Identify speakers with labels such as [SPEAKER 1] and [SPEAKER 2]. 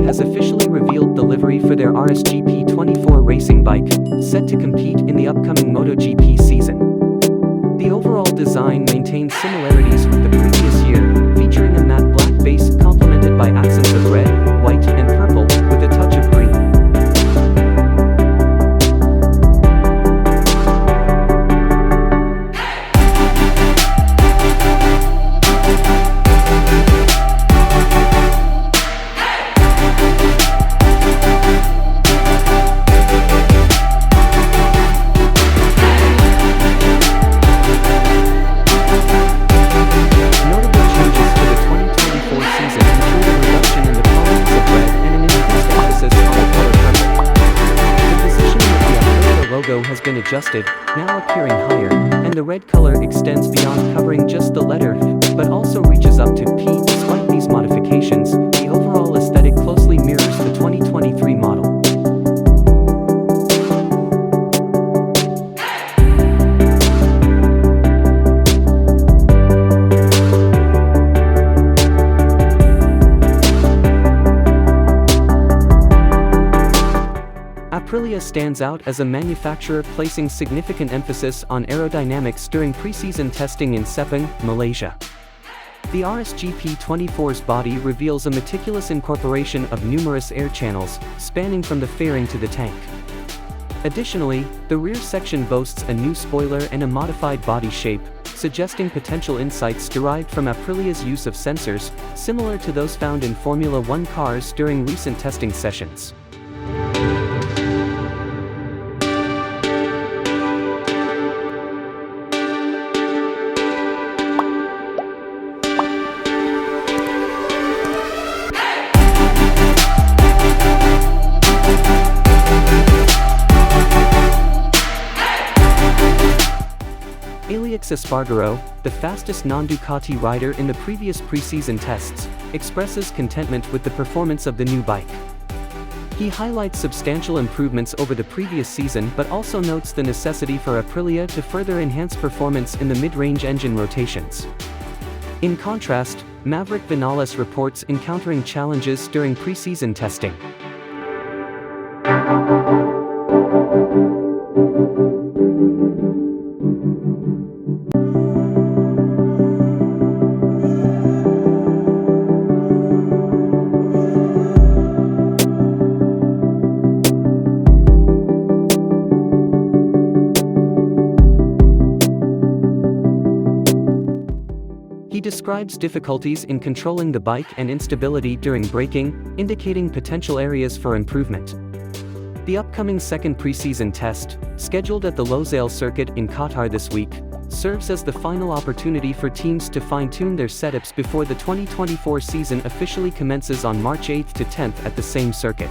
[SPEAKER 1] has officially revealed the livery for their RSGP 24 racing bike, set to compete in the upcoming MotoGP season. The overall design maintains similarities with the previous year, featuring a matte black base complemented by accents of red, white, and purple, with a touch of green. Has been adjusted, now appearing higher, and the red color extends beyond covering just the letter F, but also reaches up to P. Despite these modifications, the overall aesthetic closely mirrors the 2023 model. Aprilia stands out as a manufacturer, placing significant emphasis on aerodynamics during pre-season testing in Sepang, Malaysia. The RSGP 24's body reveals a meticulous incorporation of numerous air channels, spanning from the fairing to the tank. Additionally, the rear section boasts a new spoiler and a modified body shape, suggesting potential insights derived from Aprilia's use of sensors, similar to those found in Formula One cars during recent testing sessions. Alex Espargaro, the fastest non-Ducati rider in the previous pre-season tests, expresses contentment with the performance of the new bike. He highlights substantial improvements over the previous season but also notes the necessity for Aprilia to further enhance performance in the mid-range engine rotations. In contrast, Maverick Vinales reports encountering challenges during pre-season testing. He describes difficulties in controlling the bike and instability during braking, indicating potential areas for improvement. The upcoming second preseason test, scheduled at the Losail circuit in Qatar this week, serves as the final opportunity for teams to fine-tune their setups before the 2024 season officially commences on March 8 to 10 at the same circuit.